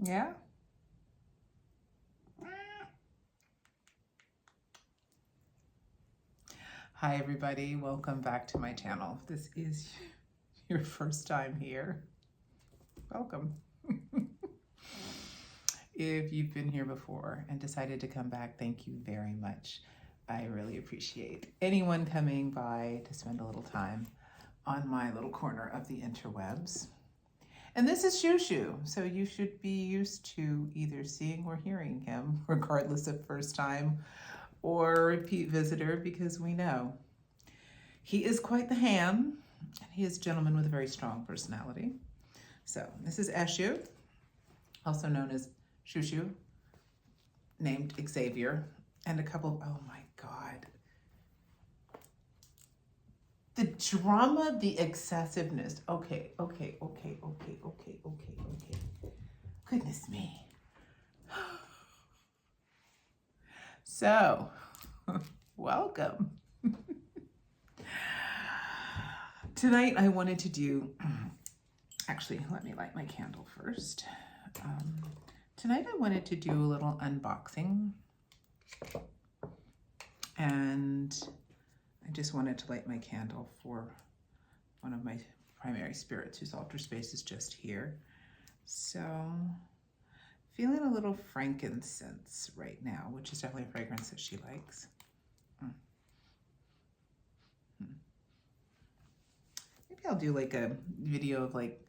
Yeah? Hi everybody, welcome back to my channel. If this is your first time here, welcome. If you've been here before and decided to come back, thank you very much. I really appreciate anyone coming by to spend a little time on my little corner of the interwebs. And this is Shushu, so you should be used to either seeing or hearing him, regardless of first time or repeat visitor, because we know he is quite the ham, and he is a gentleman with a very strong personality. So this is Eshu, also known as Shushu, named Xavier, and a couple, oh my God. The drama, the excessiveness. Okay. Goodness me. So, welcome. Tonight I wanted to do, actually, let me light my candle first. Tonight I wanted to do a little unboxing, and I just wanted to light my candle for one of my primary spirits whose altar space is just here. So, feeling a little frankincense right now, which is definitely a fragrance that she likes. Maybe I'll do like a video of like,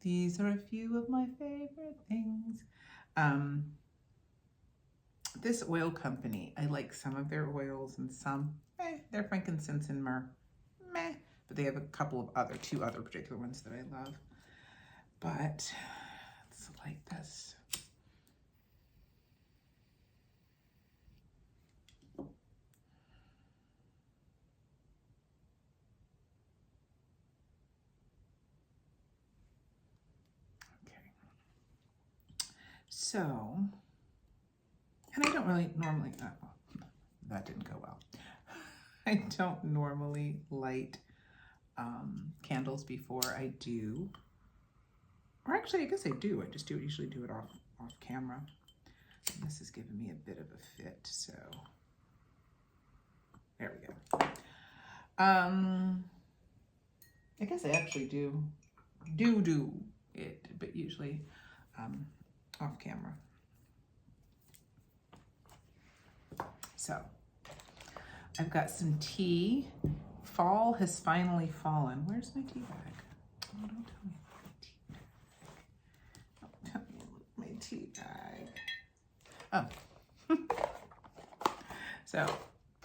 these are a few of my favorite things. This oil company, I like some of their oils and some, their frankincense and myrrh, meh. But they have a couple of two other particular ones that I love. But let's light this. Okay. So, and I don't really normally, that didn't go well. I don't normally light candles before I do, or actually I guess I do. I just usually do it off camera. And this is giving me a bit of a fit, so there we go. I guess I actually do it, but usually off camera. So I've got some tea. Fall has finally fallen. Where's my tea bag? Oh, don't tell me about my tea bag. Don't tell me my tea bag. Oh. So,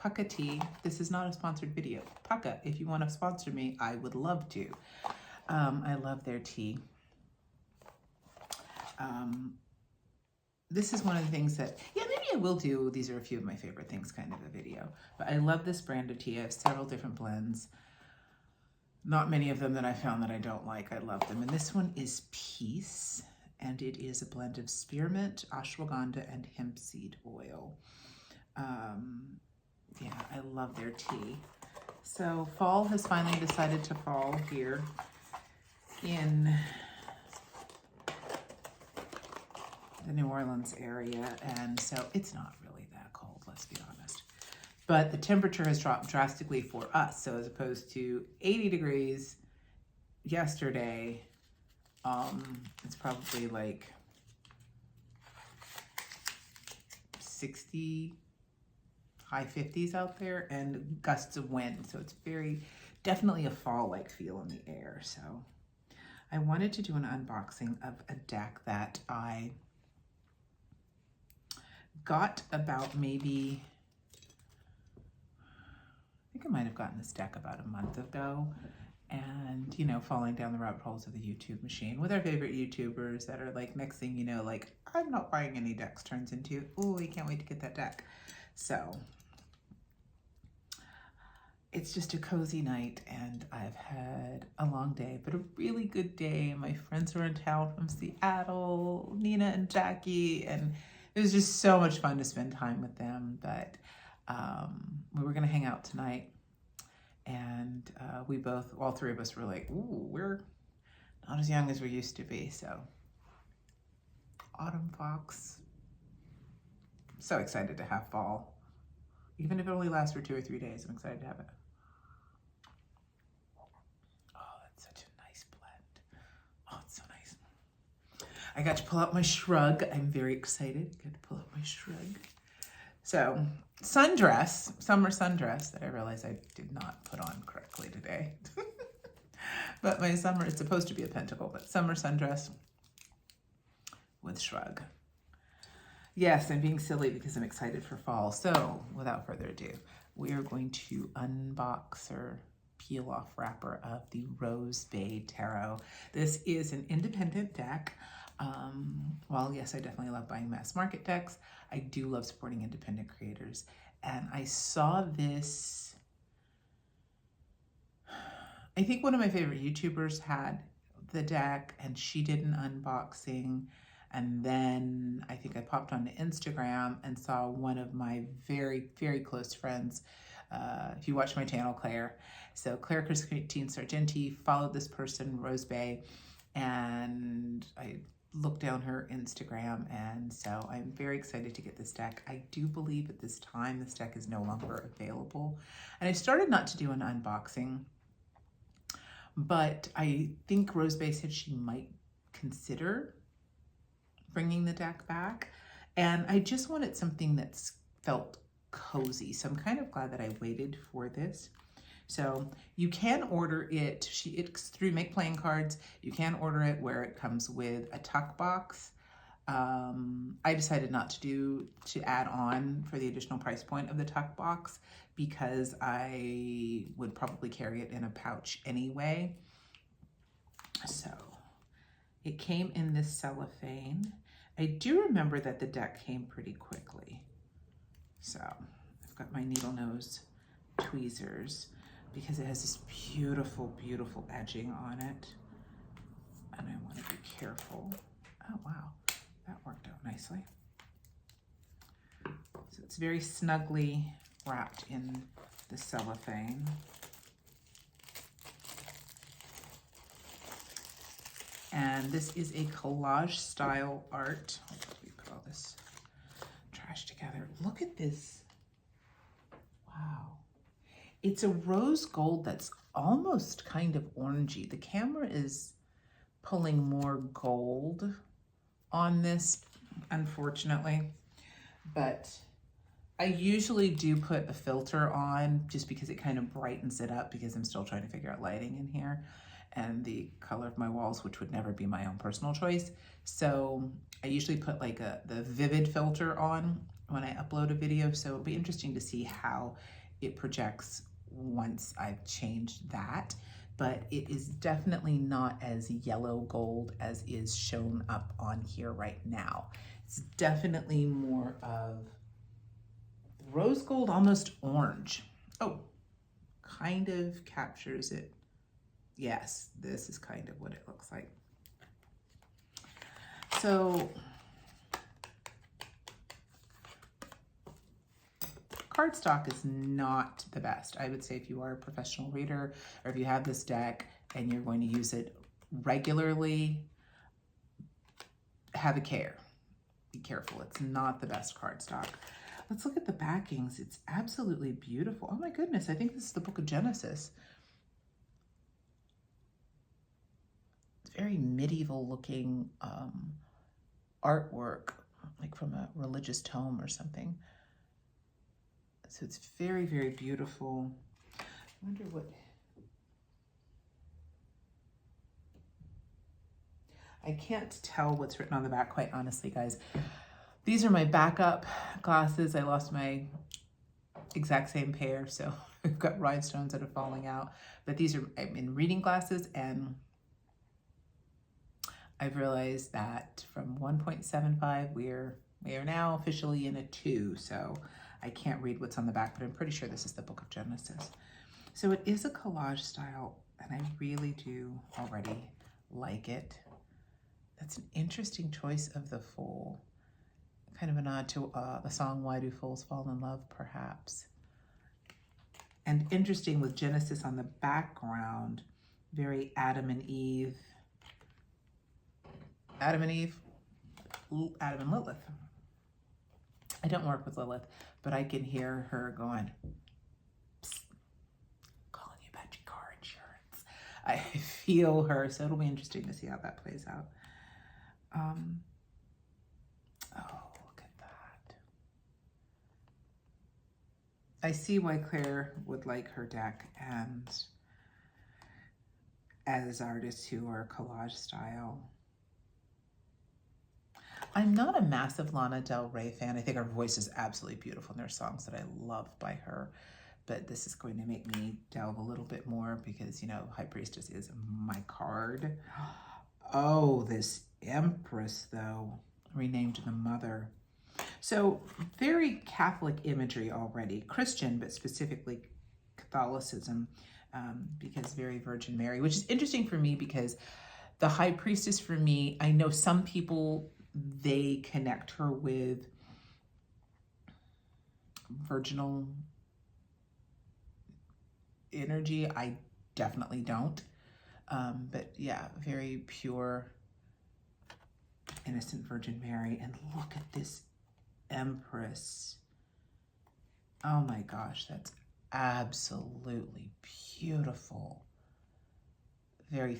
Pucka tea. This is not a sponsored video. Pucka, if you want to sponsor me, I would love to. I love their tea. This is one of the things that, maybe I will do, these are a few of my favorite things kind of a video. But I love this brand of tea. I have several different blends. Not many of them that I found that I don't like. I love them. And this one is Peace. And it is a blend of spearmint, ashwagandha, and hemp seed oil. Yeah, I love their tea. So fall has finally decided to fall here in the New Orleans area, and so it's not really that cold, let's be honest. But the temperature has dropped drastically for us, so as opposed to 80 degrees yesterday, it's probably like 60, high 50s out there, and gusts of wind, so it's definitely a fall-like feel in the air. So I wanted to do an unboxing of a deck that I got about maybe, I think I might have gotten this deck about a month ago, and falling down the rabbit holes of the YouTube machine with our favorite YouTubers that are like, next thing you know, like, I'm not buying any decks turns into, oh, I can't wait to get that deck. So it's just a cozy night, and I've had a long day, but a really good day. My friends were in town from Seattle, Nina and Jackie, and it was just so much fun to spend time with them. But we were going to hang out tonight, and all three of us were like, ooh, we're not as young as we used to be. So Autumn Fox. So excited to have fall. Even if it only lasts for 2 or 3 days, I'm excited to have it. Oh, that's such a nice blend. Oh, it's so nice. I got to pull out my shrug. I'm very excited. Got to pull out my shrug. So, sundress, summer sundress that I realized I did not put on correctly today. But my summer, it's supposed to be a pentacle, but summer sundress with shrug. Yes, I'm being silly because I'm excited for fall. So, without further ado, we are going to unbox or peel off wrapper of the Rose Bay Tarot. This is an independent deck. While yes, I definitely love buying mass market decks, I do love supporting independent creators. And I saw this, I think one of my favorite YouTubers had the deck and she did an unboxing. And then I think I popped onto Instagram and saw one of my very, very close friends. If you watch my channel, Claire. So Claire Christine Sargenti followed this person, Rose Bay, and I looked down her Instagram, and so I'm very excited to get this deck. I do believe at this time this deck is no longer available. And I started not to do an unboxing, but I think Rose Bay said she might consider bringing the deck back. And I just wanted something that's felt cozy. So I'm kind of glad that I waited for this. So you can order it, it's through Make Playing Cards. You can order it where it comes with a tuck box. I decided not to add on for the additional price point of the tuck box because I would probably carry it in a pouch anyway. So it came in this cellophane. I do remember that the deck came pretty quickly. So I've got my needle nose tweezers because it has this beautiful, beautiful edging on it. And I want to be careful. Oh, wow. That worked out nicely. So it's very snugly wrapped in the cellophane. And this is a collage style art. Let me put all this trash together. Look at this. Wow. It's a rose gold that's almost kind of orangey. The camera is pulling more gold on this, unfortunately. But I usually do put a filter on just because it kind of brightens it up because I'm still trying to figure out lighting in here and the color of my walls, which would never be my own personal choice. So I usually put like the vivid filter on when I upload a video. So it'll be interesting to see how it projects once I've changed that. But it is definitely not as yellow gold as is shown up on here right now. It's definitely more of rose gold, almost orange. Oh, kind of captures it. Yes, this is kind of what it looks like. So cardstock is not the best. I would say if you are a professional reader or if you have this deck and you're going to use it regularly, have a care. Be careful. It's not the best cardstock. Let's look at the backings. It's absolutely beautiful. Oh my goodness, I think this is the Book of Genesis. It's very medieval looking artwork, like from a religious tome or something. So it's very, very beautiful. I wonder what... I can't tell what's written on the back, quite honestly, guys. These are my backup glasses. I lost my exact same pair, so I've got rhinestones that are falling out. But these are, I'm in reading glasses, and I've realized that from 1.75, we are now officially in a 2, so I can't read what's on the back, but I'm pretty sure this is the Book of Genesis. So it is a collage style, and I really do already like it. That's an interesting choice of the fool. Kind of a nod to the song, Why Do Fools Fall in Love, perhaps. And interesting with Genesis on the background, very Adam and Eve. Adam and Eve, Adam and Lilith. I don't work with Lilith, but I can hear her going, psst, calling you about your car insurance. I feel her, so it'll be interesting to see how that plays out. Oh, look at that. I see why Claire would like her deck, and as artists who are collage style. I'm not a massive Lana Del Rey fan. I think her voice is absolutely beautiful, and there are songs that I love by her. But this is going to make me delve a little bit more because, you know, High Priestess is my card. Oh, this Empress, though, renamed the Mother. So very Catholic imagery already. Christian, but specifically Catholicism, because very Virgin Mary, which is interesting for me because the High Priestess for me, I know some people, they connect her with virginal energy. I definitely don't. But yeah, very pure, innocent Virgin Mary. And look at this Empress. Oh my gosh, that's absolutely beautiful. Very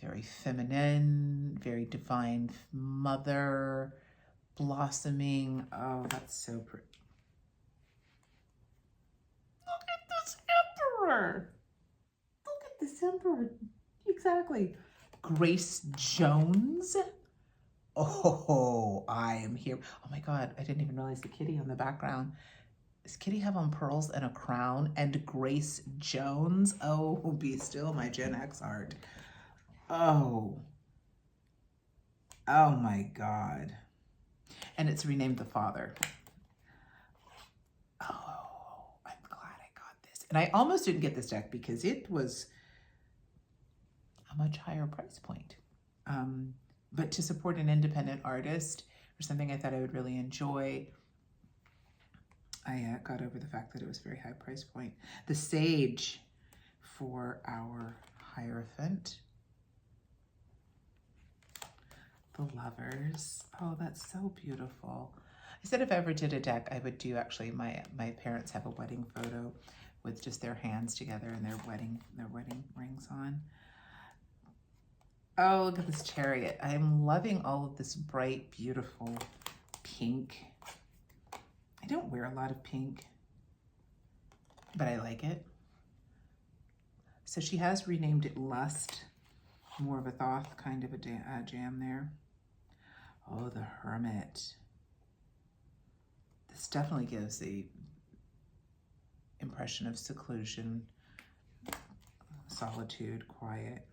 very feminine, very divine mother, blossoming. Oh, that's so pretty. Look at this emperor. Look at this emperor. Exactly. Grace Jones. Oh, I am here. Oh my God, I didn't even realize the kitty on the background. Does Kitty have on pearls and a crown? And Grace Jones. Oh, be still, my Gen X art. Oh my God. And it's renamed the Father. Oh, I'm glad I got this. And I almost didn't get this deck because it was a much higher price point. But to support an independent artist or something I thought I would really enjoy, I got over the fact that it was a very high price point. The Sage for our Hierophant. The Lovers. Oh, that's so beautiful. I said if I ever did a deck, I would do actually, my parents have a wedding photo with just their hands together and their wedding rings on. Oh, look at this Chariot. I am loving all of this bright, beautiful pink. I don't wear a lot of pink, but I like it. So she has renamed it Lust, more of a Thoth kind of a jam there. Oh, the Hermit. This definitely gives the impression of seclusion, solitude, quiet.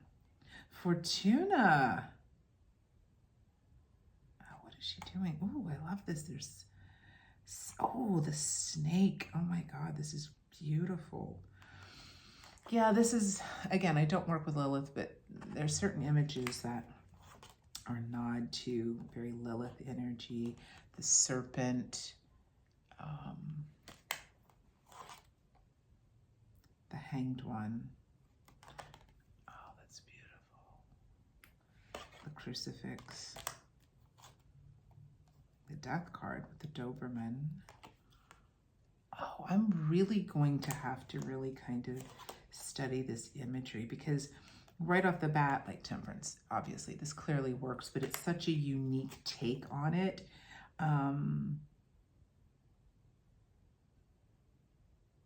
Fortuna. Oh, what is she doing? Oh, I love this. There's, oh, the snake. Oh my God, this is beautiful. Yeah, this is, again, I don't work with Lilith, but there's certain images that are nod to very Lilith energy. The serpent, the Hanged One. Oh, that's beautiful. The Crucifix. The Death card with the Doberman. Oh, I'm really going to have to really kind of study this imagery because right off the bat, like Temperance, obviously this clearly works, but it's such a unique take on it.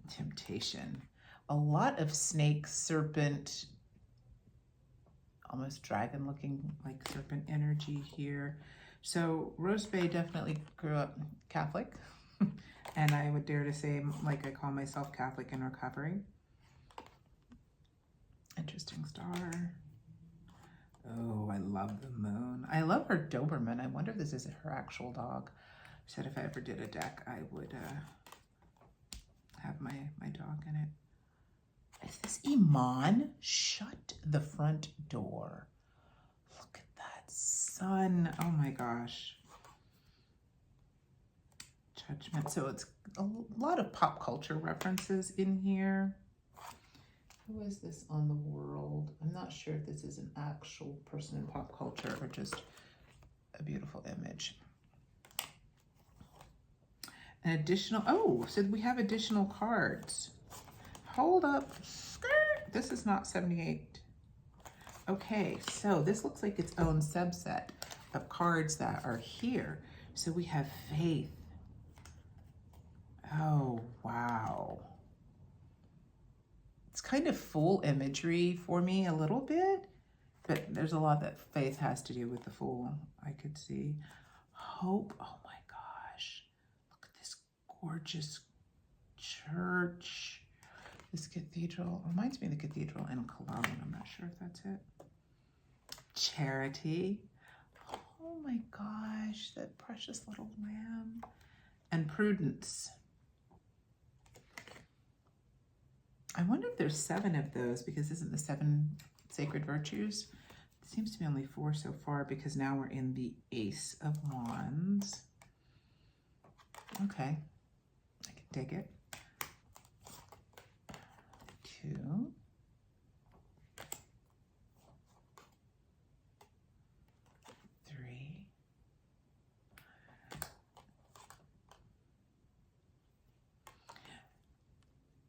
Temptation. A lot of snake, serpent, almost dragon looking like serpent energy here. So Rose Bay definitely grew up Catholic. And I would dare to say, like, I call myself Catholic in recovery. Interesting star. Oh, I love the moon. I love her Doberman. I wonder if this is her actual dog. Said if I ever did a deck, I would have my dog in it. Is this Iman? Shut the front door. Look at that sun. Oh my gosh. Judgment. So it's a lot of pop culture references in here. Who is this on the world? I'm not sure if this is an actual person in pop culture or just a beautiful image. An additional, oh, so we have additional cards. Hold up, skirt. This is not 78. Okay, so this looks like its own subset of cards that are here. So we have faith. Oh, wow. It's kind of full imagery for me a little bit, but there's a lot that faith has to do with the Fool, I could see. Hope, oh my gosh. Look at this gorgeous church. This cathedral reminds me of the cathedral in Cologne. I'm not sure if that's it. Charity. Oh my gosh, that precious little lamb. And prudence. I wonder if there's 7 of those, because isn't the 7 sacred virtues? It seems to be only 4 so far, because now we're in the Ace of Wands. Okay, I can dig it. 2. 3.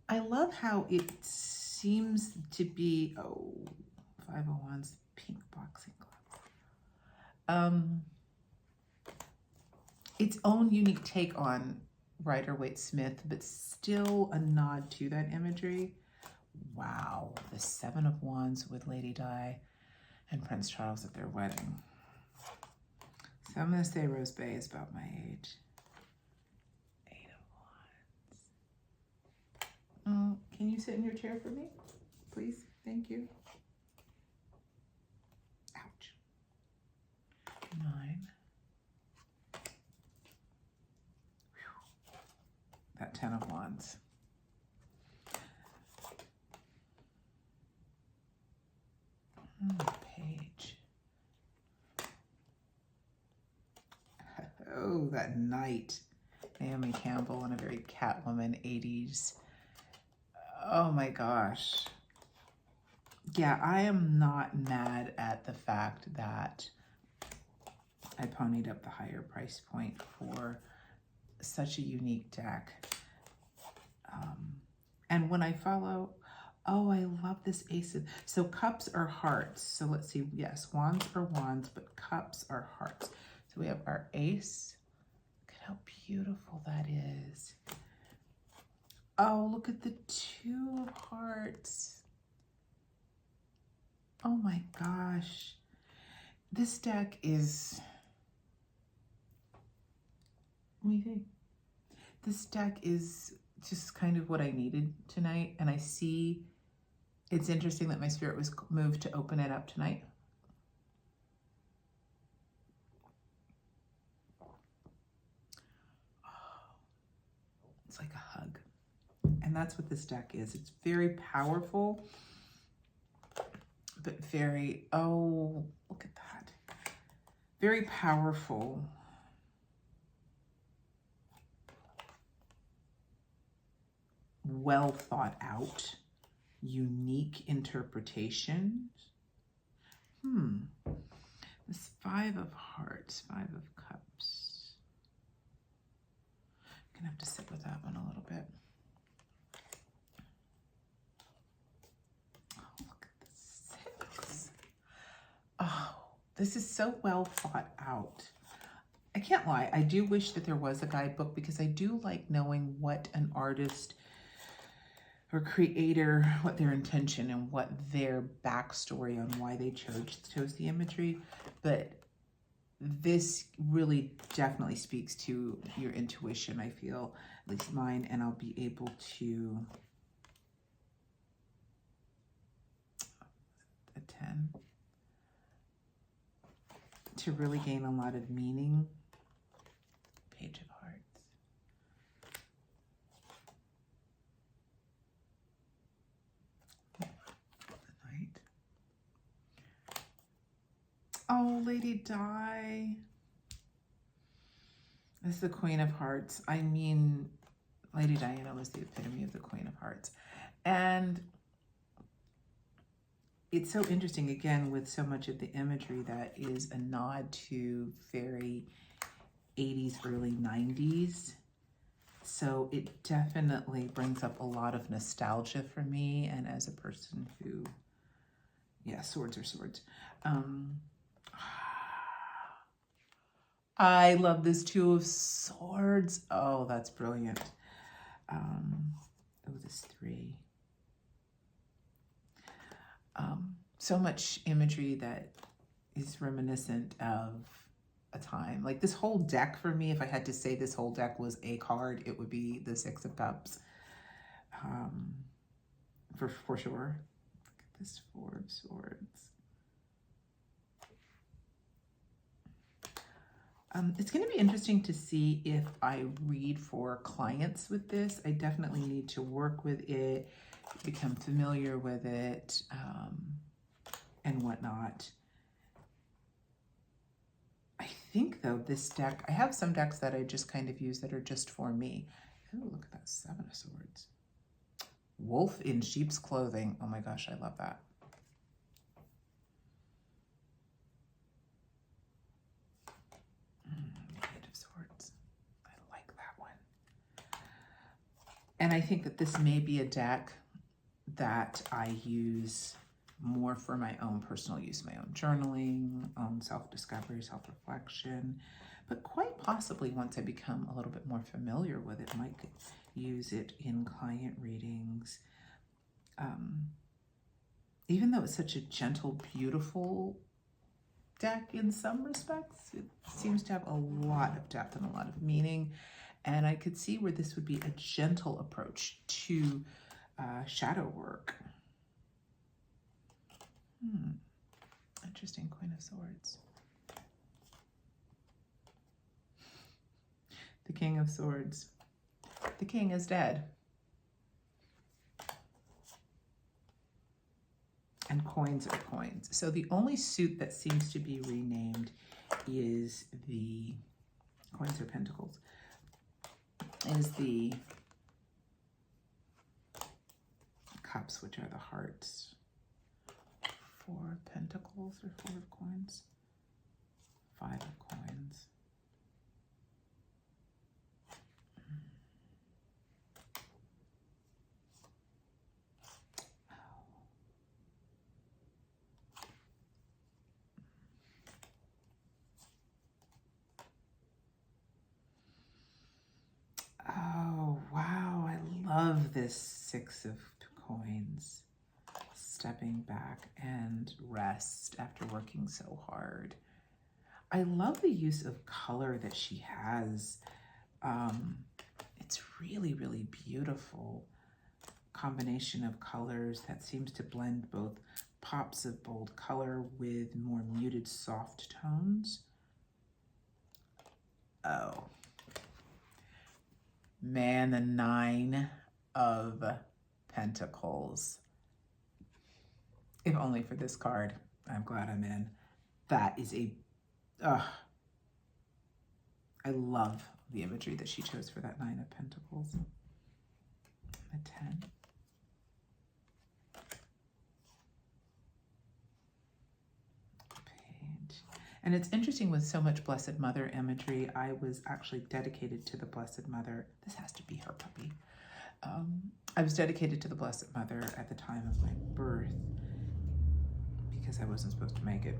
I love how it seems to be, oh, 5 of Wands, pink boxing glove. Its own unique take on Rider-Waite-Smith, but still a nod to that imagery. Wow, the 7 of Wands with Lady Di and Prince Charles at their wedding. So I'm going to say Rose Bay is about my age. 8 of Wands. Can you sit in your chair for me, please? Thank you. Ouch. 9. Whew. That 10 of Wands. Page. Oh, that Knight. Naomi Campbell in a very Catwoman 80s. Oh my gosh. Yeah, I am not mad at the fact that I ponied up the higher price point for such a unique deck. And when I follow, oh, I love this Ace of, so cups are hearts. So let's see, yes, wands are wands, but cups are hearts. So we have our ace. Look at how beautiful that is. Oh, look at the 2 of hearts. Oh my gosh. This deck is, what do you think? This deck is just kind of what I needed tonight. And I see, it's interesting that my spirit was moved to open it up tonight. It's like a hug. And that's what this deck is. It's very powerful, but very, oh, look at that. Very powerful. Well thought out, unique interpretations. This 5 of hearts, 5 of cups. I'm gonna have to sit with that one a little bit. Oh, look at the 6. Oh, this is so well thought out. I can't lie, I do wish that there was a guidebook, because I do like knowing what an artist or creator, what their intention and what their backstory on why they chose the imagery. But this really definitely speaks to your intuition, I feel, at least mine, and I'll be able to, a 10, to really gain a lot of meaning. Page of Hearts. Oh, Lady Di. This is the Queen of Hearts. I mean, Lady Diana was the epitome of the Queen of Hearts. And it's so interesting, again, with so much of the imagery that is a nod to very 80s, early 90s. So it definitely brings up a lot of nostalgia for me. And as a person who, yeah, swords are swords. I love this Two of Swords. Oh, that's brilliant. Oh, this 3. So much imagery that is reminiscent of a time. Like this whole deck for me, if I had to say this whole deck was a card, it would be the Six of Cups. For sure. Look at this Four of Swords. It's going to be interesting to see if I read for clients with this. I definitely need to work with it, become familiar with it, and whatnot. I think, though, this deck, I have some decks that I just kind of use that are just for me. Oh, look at that Seven of Swords. Wolf in sheep's clothing. Oh my gosh, I love that. Eight of Swords. I like that one. And I think that this may be a deck that I use more for my own personal use, my own journaling, own self-discovery, self-reflection, but quite possibly once I become a little bit more familiar with it, might use it in client readings. Even though it's such a gentle, beautiful deck in some respects, it seems to have a lot of depth and a lot of meaning. And I could see where this would be a gentle approach to shadow work. Interesting, Queen of Swords. The King of Swords. The king is dead. And coins are coins. So the only suit that seems to be renamed is the coins or pentacles. Is the cups, which are the hearts. 4 of pentacles or 4 of coins. 5 of coins. Oh, wow. I love this 6 of coins. Stepping back and rest after working so hard. I love the use of color that she has. It's really, really beautiful combination of colors that seems to blend both pops of bold color with more muted, soft tones. Oh, man, the 9 of Pentacles. If only for this card. I'm glad I'm in. That is a, I love the imagery that she chose for that 9 of Pentacles. A 10. Page. And it's interesting with so much Blessed Mother imagery, I was actually dedicated to the Blessed Mother. This has to be her puppy. I was dedicated to the Blessed Mother at the time of my birth because I wasn't supposed to make it.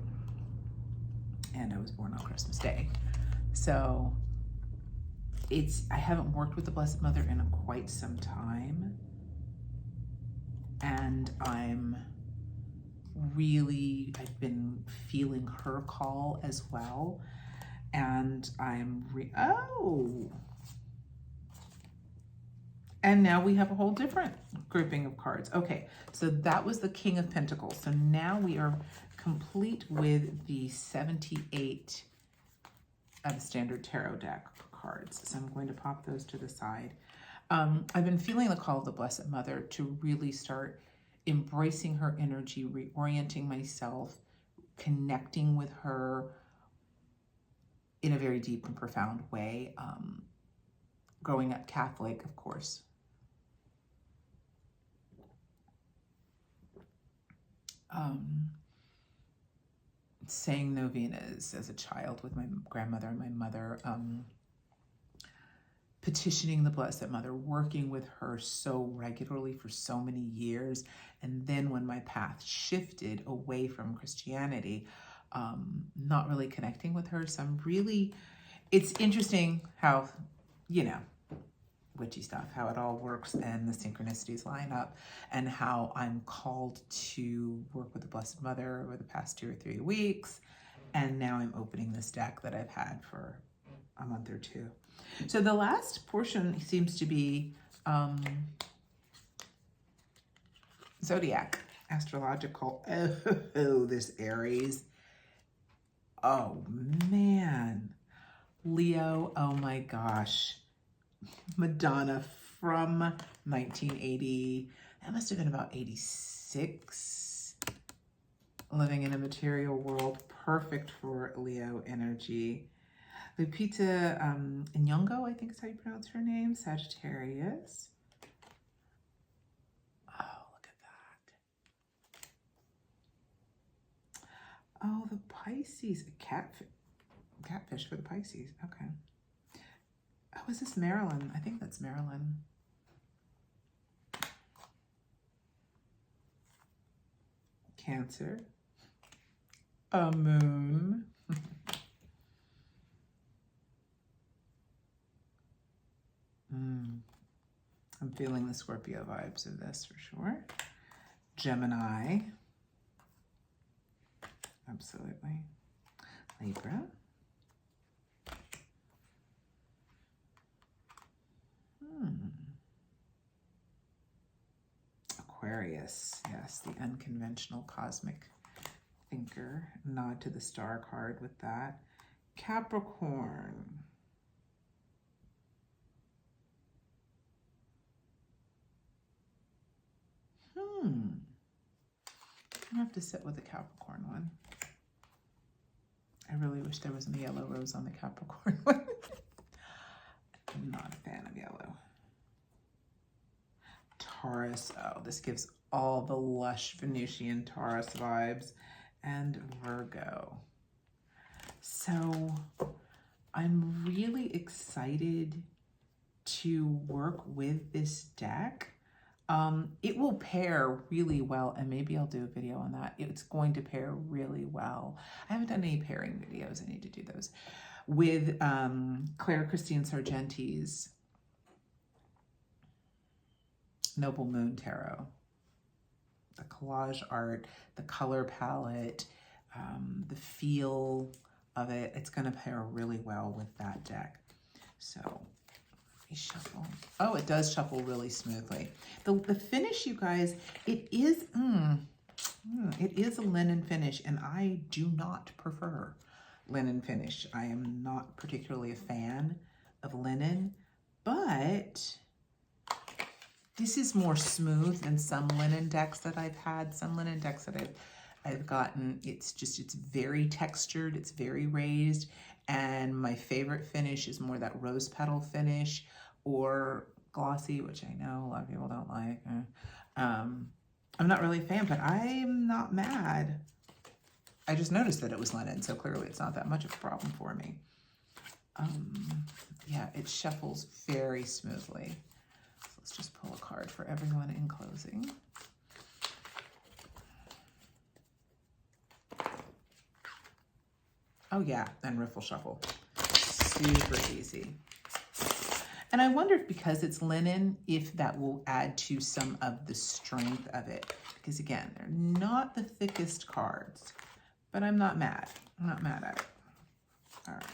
And I was born on Christmas Day. So I haven't worked with the Blessed Mother in quite some time. And I've been feeling her call as well. And and now we have a whole different grouping of cards. Okay, so that was the King of Pentacles. So now we are complete with the 78 of Standard Tarot deck cards. So I'm going to pop those to the side. I've been feeling the call of the Blessed Mother to really start embracing her energy, reorienting myself, connecting with her in a very deep and profound way. Growing up Catholic, of course. saying novenas as a child with my grandmother and my mother, petitioning the Blessed Mother, working with her so regularly for so many years. And then when my path shifted away from Christianity, not really connecting with her. So I'm really, it's interesting how, you know, witchy stuff, how it all works and the synchronicities line up, and how I'm called to work with the Blessed Mother over the past 2 or 3 weeks. And now I'm opening this deck that I've had for a month or 2. So the last portion seems to be zodiac, astrological. Oh, this Aries. Oh man. Leo, oh my gosh. Madonna from 1980. That must have been about 86. Living in a material world, perfect for Leo energy. Lupita Nyong'o, I think is how you pronounce her name, Sagittarius. Oh, look at that. Oh, the Pisces, catfish for the Pisces, okay. Oh, is this Marilyn? I think that's Marilyn. Cancer. A moon. I'm feeling the Scorpio vibes of this for sure. Gemini. Absolutely. Libra. Aquarius, yes, the unconventional cosmic thinker. Nod to the star card with that. Capricorn. I have to sit with the Capricorn one. I really wish there was a yellow rose on the Capricorn one. I'm not a fan of yellow. Taurus, oh, this gives all the lush Venusian Taurus vibes. And Virgo. So I'm really excited to work with this deck. It will pair really well, and maybe I'll do a video on that. It's going to pair really well. I haven't done any pairing videos. I need to do those. With Claire Christine Sargenti's Noble Moon Tarot. The collage art, the color palette, the feel of it. It's going to pair really well with that deck. So let me shuffle. Oh, it does shuffle really smoothly. The finish, you guys, it is a linen finish, and I do not prefer linen finish. I am not particularly a fan of linen, but this is more smooth than some linen decks that I've had. Some linen decks that I've gotten, it's very textured, it's very raised, and my favorite finish is more that rose petal finish or glossy, which I know a lot of people don't like. I'm not really a fan, but I'm not mad. I just noticed that it was linen, so clearly it's not that much of a problem for me. Yeah, it shuffles very smoothly. Let's just pull a card for everyone in closing. Oh yeah, and riffle shuffle. Super easy. And I wonder if because it's linen, if that will add to some of the strength of it. Because again, they're not the thickest cards, but I'm not mad. I'm not mad at it. All right.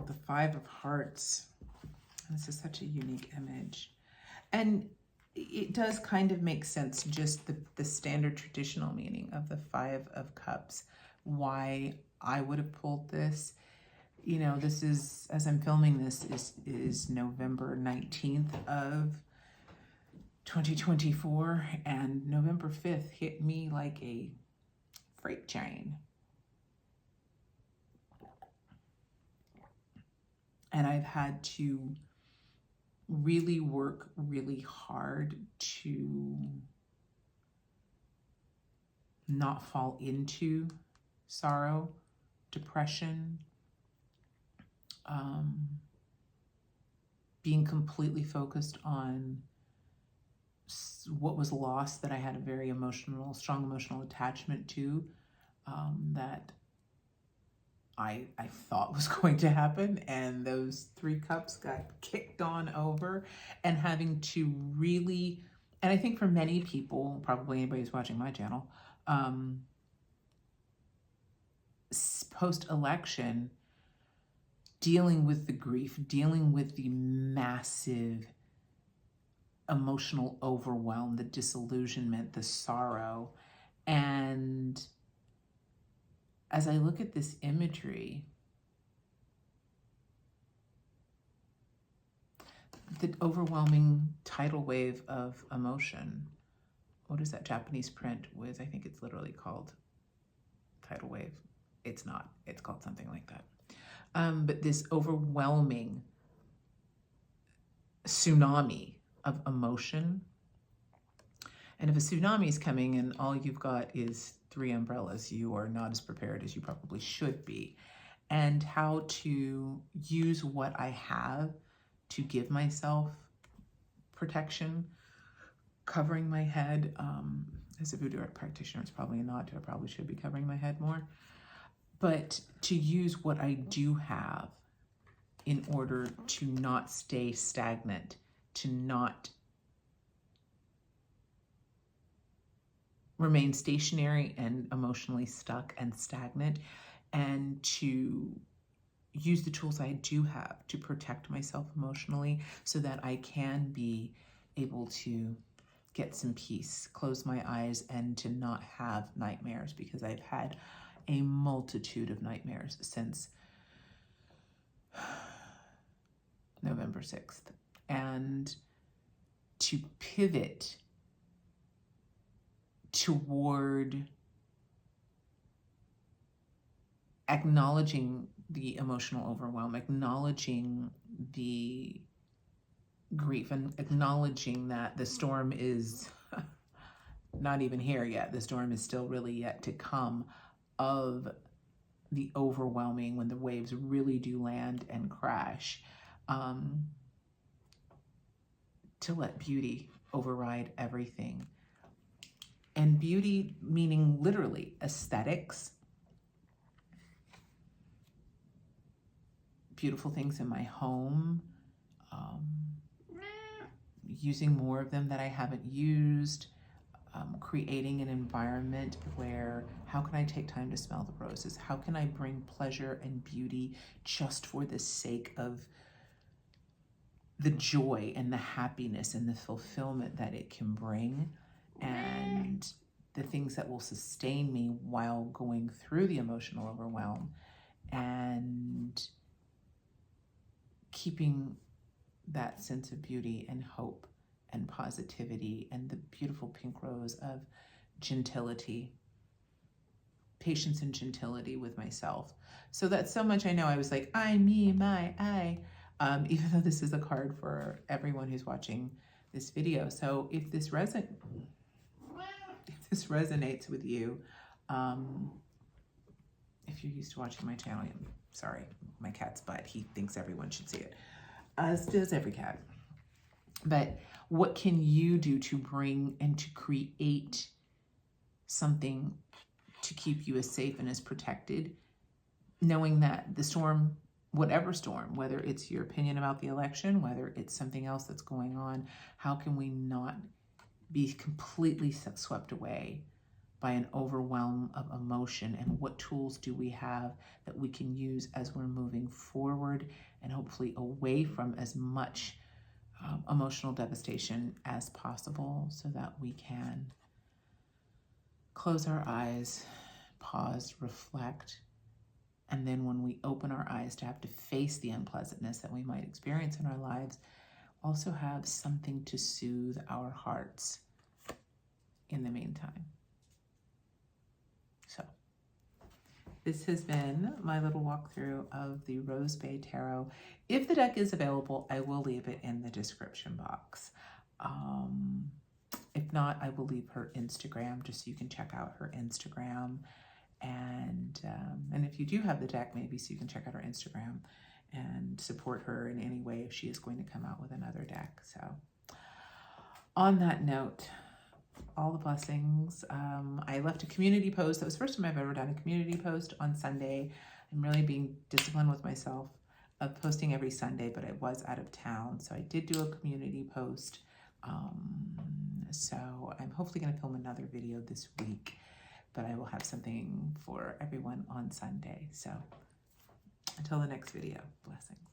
The Five of Hearts. This is such a unique image. And it does kind of make sense, just the standard traditional meaning of the Five of Cups, why I would have pulled this. You know, this is, as I'm filming this, is November 19th of 2024, and November 5th hit me like a freight train. And I've had to really work really hard to not fall into sorrow, depression, being completely focused on what was lost that I had a very strong emotional attachment to, that I thought was going to happen, and those 3 cups got kicked on over, and having to really, and I think for many people, probably anybody who's watching my channel, post-election, dealing with the grief, dealing with the massive emotional overwhelm, the disillusionment, the sorrow. And as I look at this imagery, the overwhelming tidal wave of emotion, what is that Japanese print with, I think it's literally called tidal wave. It's not, it's called something like that. But this overwhelming tsunami of emotion. And if a tsunami is coming and all you've got is 3 umbrellas, you are not as prepared as you probably should be. And how to use what I have to give myself protection, covering my head. As a voodoo art practitioner, it's probably a nod to I probably should be covering my head more. But to use what I do have in order to not stay stagnant, to not remain stationary and emotionally stuck and stagnant, and to use the tools I do have to protect myself emotionally so that I can be able to get some peace, close my eyes, and to not have nightmares, because I've had a multitude of nightmares since November 6th. And to pivot toward acknowledging the emotional overwhelm, acknowledging the grief, and acknowledging that the storm is not even here yet. The storm is still really yet to come, of the overwhelming, when the waves really do land and crash, to let beauty override everything. And beauty meaning literally aesthetics, beautiful things in my home, using more of them that I haven't used, creating an environment where, how can I take time to smell the roses? How can I bring pleasure and beauty just for the sake of the joy and the happiness and the fulfillment that it can bring, and the things that will sustain me while going through the emotional overwhelm, and keeping that sense of beauty and hope and positivity and the beautiful pink rose of gentility, patience and gentility with myself. So that's so much I know. I was like, I, me, my, I, even though this is a card for everyone who's watching this video. So if this resonates with you, if you're used to watching my channel, I'm sorry, my cat's butt, he thinks everyone should see it, as does every cat. But what can you do to bring and to create something to keep you as safe and as protected, knowing that the storm, whatever storm, whether it's your opinion about the election, whether it's something else that's going on, how can we not be completely swept away by an overwhelm of emotion? And what tools do we have that we can use as we're moving forward and hopefully away from as much emotional devastation as possible, so that we can close our eyes, pause, reflect, and then when we open our eyes to have to face the unpleasantness that we might experience in our lives, also have something to soothe our hearts in the meantime. So This has been my little walkthrough of the Rose Bay Tarot. If the deck is available, I will leave it in the description box. If not, I will leave her Instagram just so you can check out her Instagram. And if you do have the deck, maybe so you can check out her Instagram and support her in any way if she is going to come out with another deck. So on that note, all the blessings. I left a community post. That was the first time I've ever done a community post on Sunday. I'm really being disciplined with myself of posting every Sunday, but I was out of town. So I did do a community post. So I'm hopefully going to film another video this week, but I will have something for everyone on Sunday. So until the next video, blessings.